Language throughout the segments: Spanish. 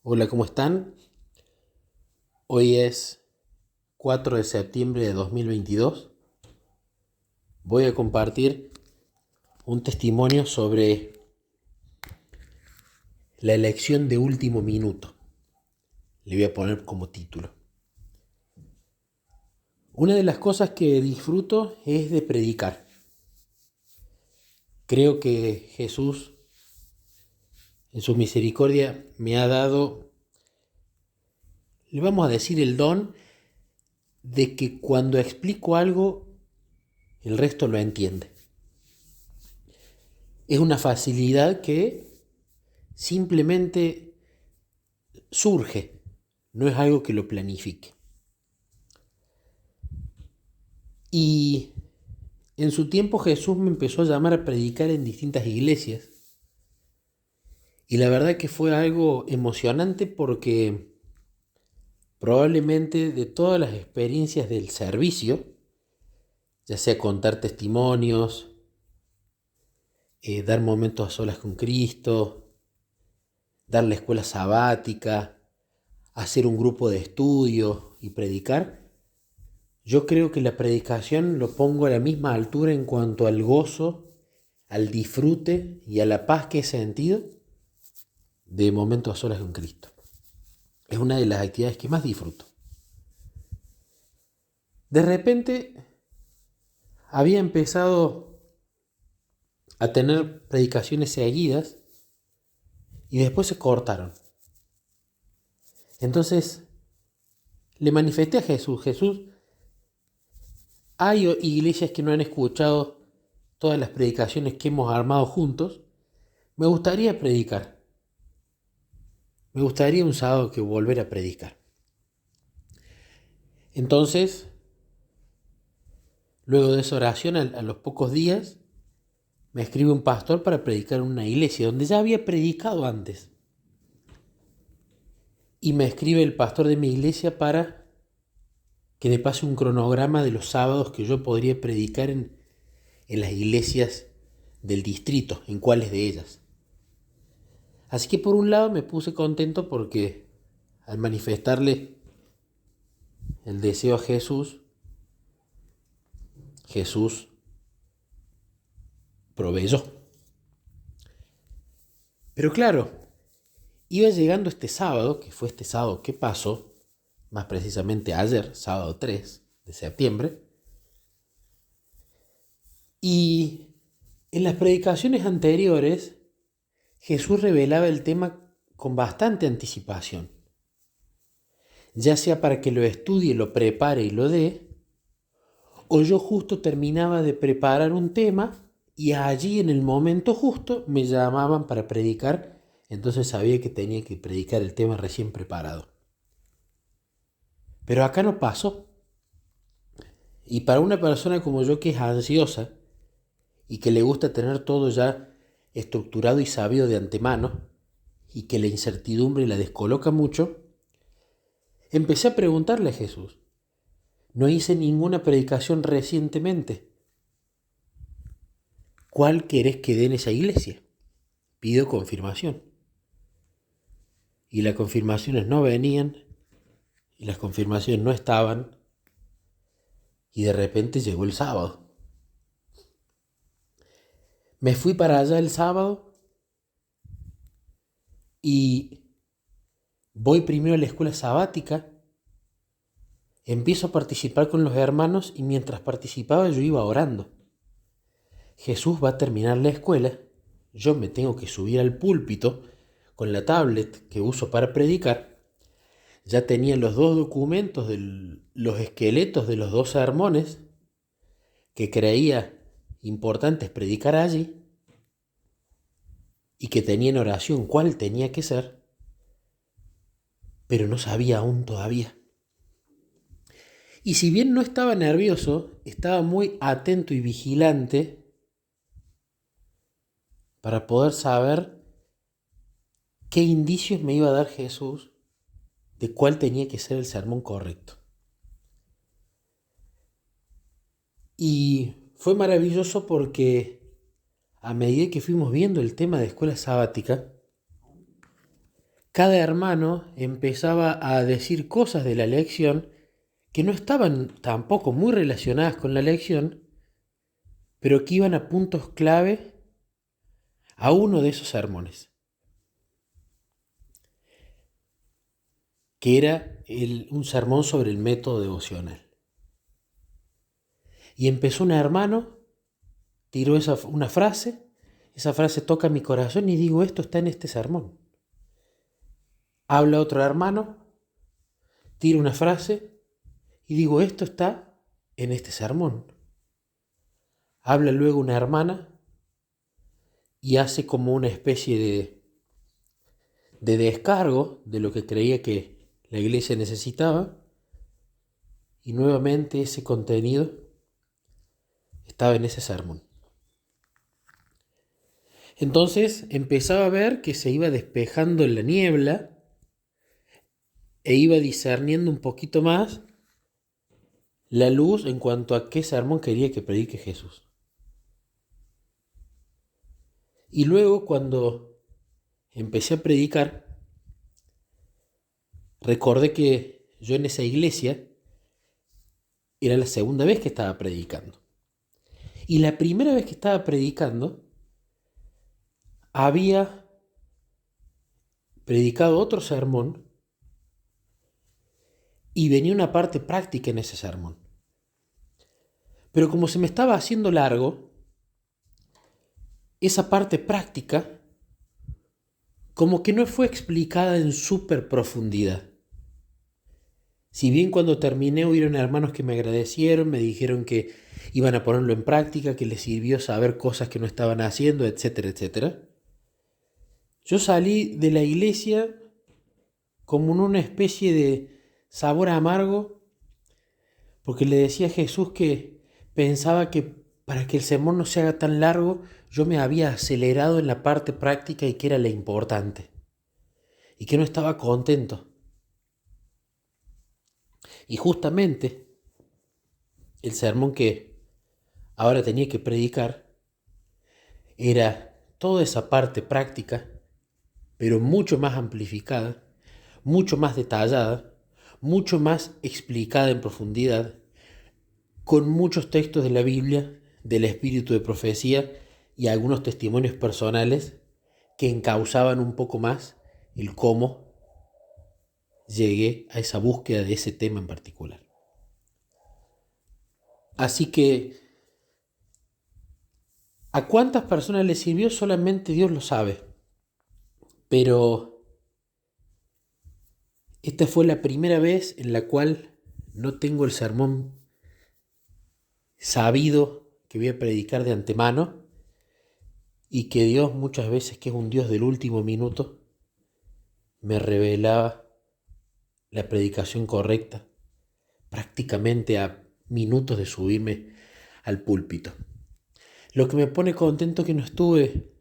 Hola, ¿cómo están? Hoy es 4 de septiembre de 2022. Voy a compartir un testimonio sobre la elección de último minuto. Le voy a poner como título. Una de las cosas que disfruto es de predicar. Creo que Jesús, en su misericordia, me ha dado, le vamos a decir, el don de que cuando explico algo, el resto lo entiende. Es una facilidad que simplemente surge, no es algo que lo planifique. Y en su tiempo Jesús me empezó a llamar a predicar en distintas iglesias. Y la verdad que fue algo emocionante porque probablemente de todas las experiencias del servicio, ya sea contar testimonios, dar momentos a solas con Cristo, dar la escuela sabática, hacer un grupo de estudio y predicar, yo creo que la predicación lo pongo a la misma altura en cuanto al gozo, al disfrute y a la paz que he sentido de momentos a solas con Cristo. Es una de las actividades que más disfruto. De repente había empezado a tener predicaciones seguidas y después se cortaron. Entonces le manifesté a Jesús: Jesús, hay iglesias que no han escuchado todas las predicaciones que hemos armado juntos. Me gustaría predicar. Me gustaría un sábado que volver a predicar. Entonces, luego de esa oración, a los pocos días, me escribe un pastor para predicar en una iglesia donde ya había predicado antes. Y me escribe el pastor de mi iglesia para que le pase un cronograma de los sábados que yo podría predicar en las iglesias del distrito, en cuáles de ellas. Así que por un lado me puse contento porque al manifestarle el deseo a Jesús, Jesús proveyó. Pero claro, iba llegando este sábado, que fue este sábado que pasó, más precisamente ayer, sábado 3 de septiembre, y en las predicaciones anteriores Jesús revelaba el tema con bastante anticipación, ya sea para que lo estudie, lo prepare y lo dé, o yo justo terminaba de preparar un tema y allí en el momento justo me llamaban para predicar, entonces sabía que tenía que predicar el tema recién preparado. Pero acá no pasó. Y para una persona como yo, que es ansiosa y que le gusta tener todo ya estructurado y sabido de antemano, y que la incertidumbre la descoloca mucho, empecé a preguntarle a Jesús: no hice ninguna predicación recientemente. ¿Cuál querés que dé en esa iglesia? Pido confirmación. Y las confirmaciones no venían, y las confirmaciones no estaban, y de repente llegó el sábado. Me fui para allá el sábado y voy primero a la escuela sabática, empiezo a participar con los hermanos y mientras participaba yo iba orando. Jesús va a terminar la escuela, yo me tengo que subir al púlpito con la tablet que uso para predicar. Ya tenía los dos documentos, los esqueletos de los dos sermones que creía importantes predicar allí y que tenía en oración cuál tenía que ser, pero no sabía aún todavía. Y si bien no estaba nervioso, estaba muy atento y vigilante para poder saber qué indicios me iba a dar Jesús de cuál tenía que ser el sermón correcto. Y fue maravilloso porque a medida que fuimos viendo el tema de escuela sabática, cada hermano empezaba a decir cosas de la lección que no estaban tampoco muy relacionadas con la lección, pero que iban a puntos clave a uno de esos sermones, que era un sermón sobre el método devocional. Y empezó un hermano, tiró una frase, esa frase toca mi corazón y digo, esto está en este sermón. Habla otro hermano, tira una frase y digo, esto está en este sermón. Habla luego una hermana y hace como una especie de descargo de lo que creía que la iglesia necesitaba, y nuevamente ese contenido estaba en ese sermón. Entonces empezaba a ver que se iba despejando la niebla e iba discerniendo un poquito más la luz en cuanto a qué sermón quería que predique Jesús. Y luego, cuando empecé a predicar, recordé que yo en esa iglesia era la segunda vez que estaba predicando. Y la primera vez que estaba predicando, había predicado otro sermón y venía una parte práctica en ese sermón. Pero como se me estaba haciendo largo, esa parte práctica como que no fue explicada en súper profundidad. Si bien cuando terminé hubieron hermanos que me agradecieron, me dijeron que iban a ponerlo en práctica, que les sirvió saber cosas que no estaban haciendo, etcétera, etcétera. Yo salí de la iglesia como en una especie de sabor amargo, porque le decía a Jesús que pensaba que para que el sermón no se haga tan largo, yo me había acelerado en la parte práctica y que era la importante, y que no estaba contento. Y justamente el sermón que ahora tenía que predicar era toda esa parte práctica, pero mucho más amplificada, mucho más detallada, mucho más explicada en profundidad, con muchos textos de la Biblia, del espíritu de profecía y algunos testimonios personales que encauzaban un poco más el cómo llegué a esa búsqueda de ese tema en particular. Así que, ¿a cuántas personas le sirvió? Solamente Dios lo sabe. Pero esta fue la primera vez en la cual no tengo el sermón sabido que voy a predicar de antemano, y que Dios, muchas veces, que es un Dios del último minuto, me revelaba la predicación correcta prácticamente a minutos de subirme al púlpito. Lo que me pone contento es que no estuve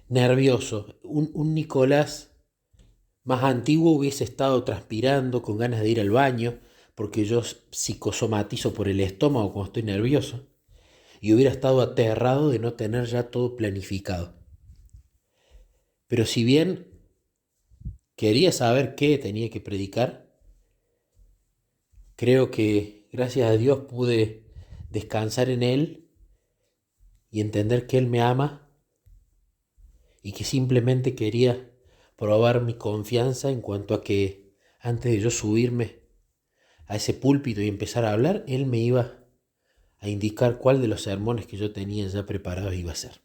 nervioso. Un Nicolás más antiguo hubiese estado transpirando, con ganas de ir al baño, porque yo psicosomatizo por el estómago cuando estoy nervioso, y hubiera estado aterrado de no tener ya todo planificado. Pero si bien quería saber qué tenía que predicar, creo que gracias a Dios pude descansar en Él y entender que Él me ama y que simplemente quería probar mi confianza en cuanto a que antes de yo subirme a ese púlpito y empezar a hablar, Él me iba a indicar cuál de los sermones que yo tenía ya preparados iba a ser.